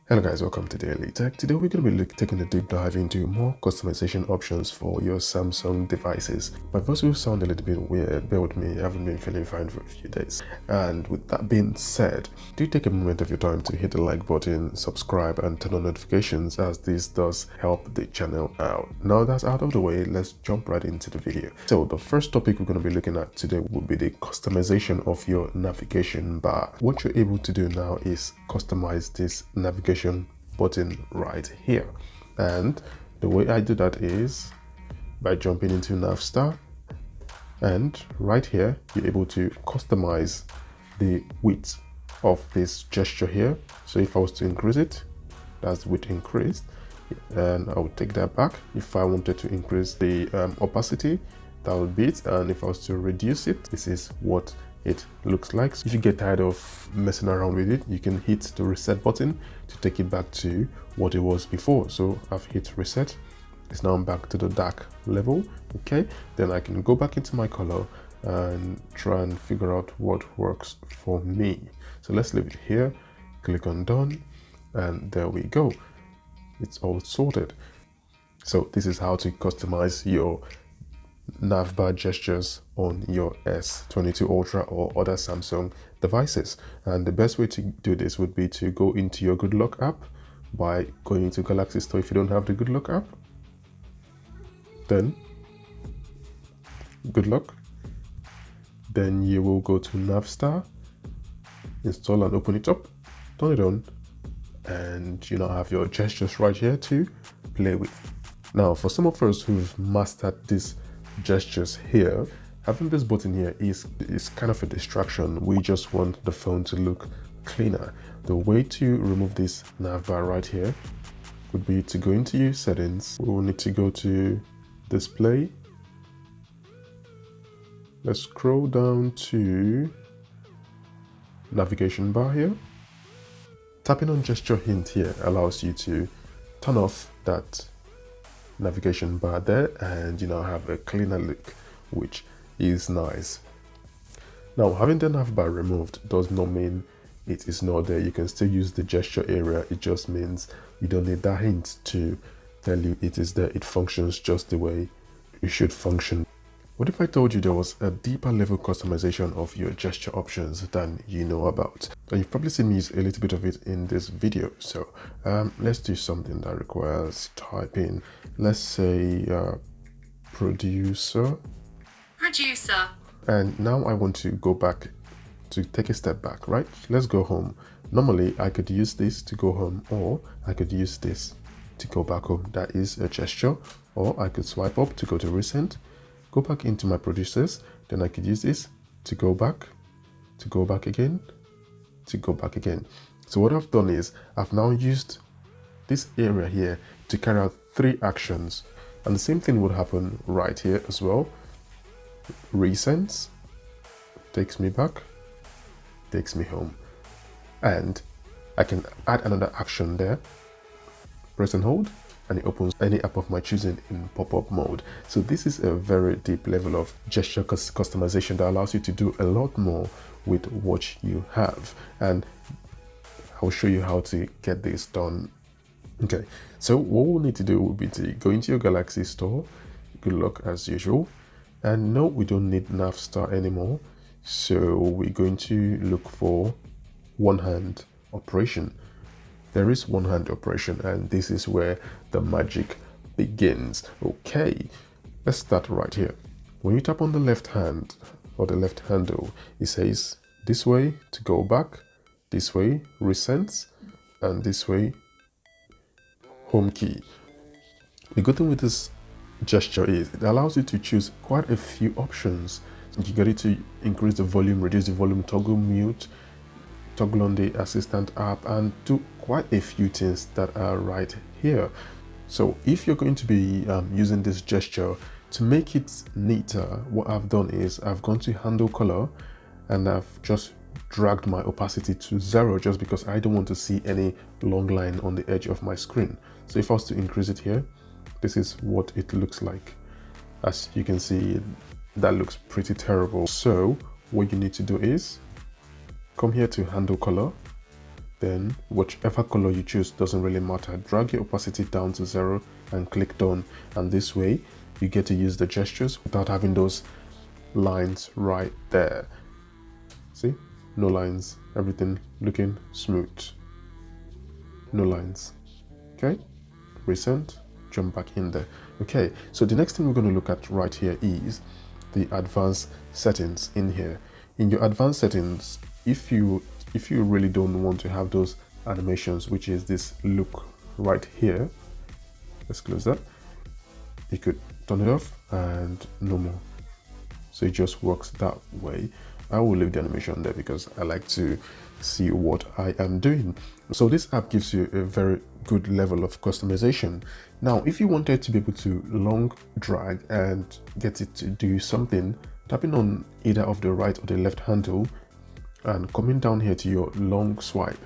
Hello guys, welcome to Daily Tech. Today we're going to be taking a deep dive into more customization options for your Samsung devices. My voice will sound a little bit weird, bear with me, I haven't been feeling fine for a few days. And with that being said, do take a moment of your time to hit the like button, subscribe and turn on notifications, as this does help the channel out. Now that's out of the way, let's jump right into the video. So the first topic we're going to be looking at today will be the customization of your navigation bar. What you're able to do now is customize this navigation button right here, and the way I do that is by jumping into Navstar, and right here you're able to customize the width of this gesture here. So if I was to increase it, that's the width increased, and I would take that back. If I wanted to increase the opacity, that would be it, and if I was to reduce it, this is what it looks like. So if you get tired of messing around with it, you can hit the reset button to take it back to what it was before. So I've hit reset, it's now back to the dark level. Okay, then I can go back into my color and try and figure out what works for me. So let's leave it here, click on done, and there we go, it's all sorted. So this is how to customize your navbar gestures on your S22 Ultra or other Samsung devices. And the best way to do this would be to go into your Good Luck app by going into Galaxy Store. If you don't have the Good Luck app, then Good Luck, then you will go to Navstar, install and open it up, turn it on, and you now have your gestures right here to play with. Now for some of us who've mastered this gestures here, having this button here is kind of a distraction. We just want the phone to look cleaner. The way to remove this navbar right here would be to go into your settings. We will need to go to display. Let's scroll down to navigation bar here. Tapping on gesture hint here allows you to turn off that navigation bar there, and you now have a cleaner look, which is nice. Now having the nav bar removed does not mean it is not there. You can still use the gesture area. It just means you don't need that hint to tell you it is there. It functions just the way it should function. What if I told you there was a deeper level customization of your gesture options than you know about? And you've probably seen me use a little bit of it in this video. So let's do something that requires typing. Let's say producer. And now I want to go back, to take a step back, right? Let's go home. Normally I could use this to go home, or I could use this to go back home. That is a gesture. Or I could swipe up to go to recent, go back into my producers, then I could use this to go back again, to go back again. So what I've done is I've now used this area here to carry out 3 actions, and the same thing would happen right here as well. Recents takes me back, takes me home, and I can add another action there, press and hold, and it opens any app of my choosing in pop-up mode. So this is a very deep level of gesture customization that allows you to do a lot more with what you have, and I'll show you how to get this done. Okay, so what we'll need to do will be to go into your Galaxy Store, Good Luck as usual, and no, we don't need Navstar anymore, so we're going to look for one hand operation. There is one hand operation, and this is where the magic begins. Okay, let's start right here. When you tap on the left hand or the left handle, it says this way to go back, this way recents, and this way home key. The good thing with this gesture is it allows you to choose quite a few options. You get it to increase the volume, reduce the volume, toggle mute, toggle on the assistant app, and do quite a few things that are right here. So if you're going to be using this gesture to make it neater, what I've done is I've gone to handle color and I've just dragged my opacity to 0, just because I don't want to see any long line on the edge of my screen. So if I was to increase it here, this is what it looks like. As you can see, that looks pretty terrible. So what you need to do is come here to handle color, then whichever color you choose doesn't really matter. Drag your opacity down to 0 and click done, and this way you get to use the gestures without having those lines right there. See, no lines, everything looking smooth, no lines. Okay, resend, jump back in there. Okay, so the next thing we're going to look at right here is the advanced settings. In here, in your advanced settings, if you really don't want to have those animations, which is this look right here, let's close that. You could turn it off and no more, so it just works that way. I will leave the animation there because I like to see what I am doing. So this app gives you a very good level of customization. Now, if you wanted to be able to long drag and get it to do something, tapping on either of the right or the left handle and coming down here to your long swipe,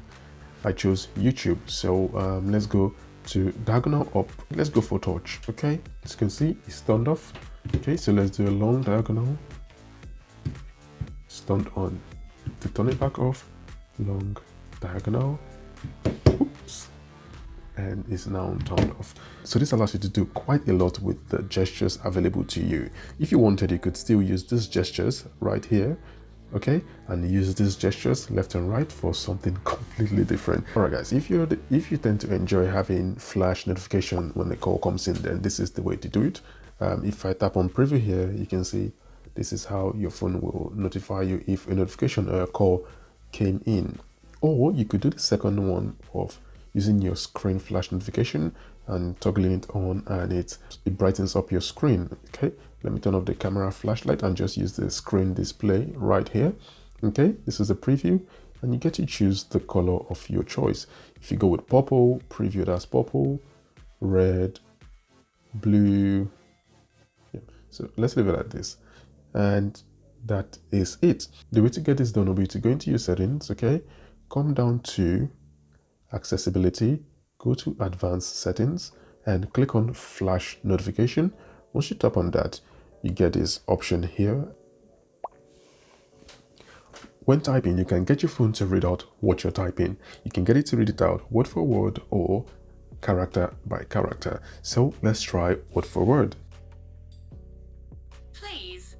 I chose YouTube. So let's go to diagonal up. Let's go for touch. Okay, as you can see, it's turned off. Okay, so let's do a long diagonal. It's turned on. To turn it back off, long diagonal. Oops. And it's now turned off. So this allows you to do quite a lot with the gestures available to you. If you wanted, you could still use these gestures right here, okay, and use these gestures left and right for something completely different. All right, guys, if you tend to enjoy having flash notification when the call comes in, then this is the way to do it. If I tap on preview here, you can see this is how your phone will notify you if a notification or a call came in. Or you could do the second one of using your screen flash notification and toggling it on, and it brightens up your screen. Okay, let me turn off the camera flashlight and just use the screen display right here. Okay, this is a preview, and you get to choose the color of your choice. If you go with purple, preview it as purple, red, blue. Yeah. So let's leave it like this, and that is it. The way to get this done will be to go into your settings. Okay, come down to accessibility, go to advanced settings and click on flash notification. Once you tap on that, you get this option here. When typing, you can get your phone to read out what you're typing. You can get it to read it out word for word or character by character. So let's try word for word. Please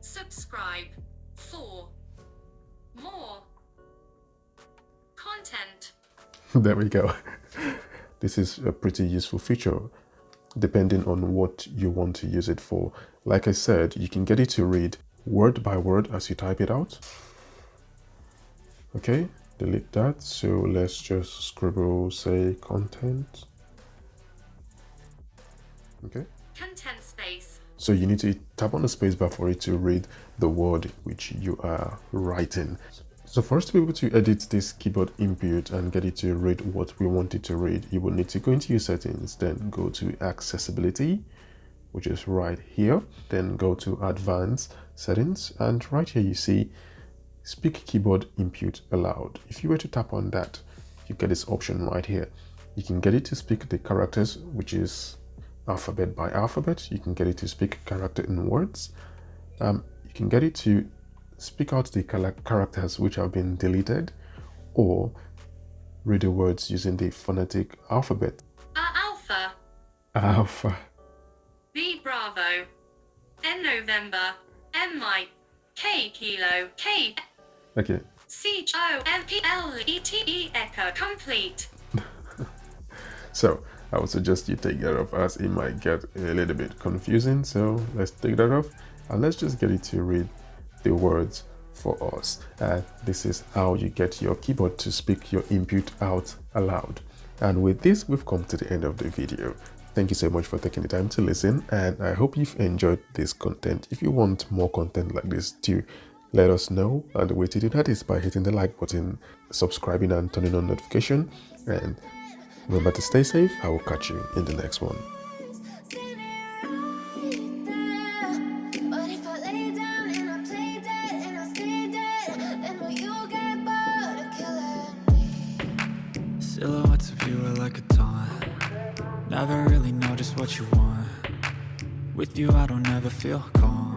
subscribe for more content. There we go. This is a pretty useful feature depending on what you want to use it for. Like I said, you can get it to read word by word as you type it out. Okay, delete that. So let's just scribble, say content. Okay. Content space. So you need to tap on the spacebar for it to read the word which you are writing. So for us to be able to edit this keyboard input and get it to read what we want it to read, you will need to go into your settings, then go to accessibility, which is right here, then go to advanced settings, and right here you see speak keyboard input allowed. If you were to tap on that, you get this option right here. You can get it to speak the characters, which is alphabet by alphabet. You can get it to speak character in words. You can get it to speak out the characters which have been deleted, or read the words using the phonetic alphabet. Alpha. Alpha. B Bravo. N November. M Mike. K Kilo. K. Okay. C O M P L E T E Echo. Complete. So I would suggest you take that off, as it might get a little bit confusing. So let's take that off and let's just get it to read the words for us. And this is how you get your keyboard to speak your input out aloud. And with this, we've come to the end of the video. Thank you so much for taking the time to listen, and I hope you've enjoyed this content. If you want more content like this too, let us know, and the way to do that is by hitting the like button, subscribing and turning on notification. And remember to stay safe. I will catch you in the next one. Silhouettes of you are like a taunt. Never really know just what you want. With you I don't ever feel calm.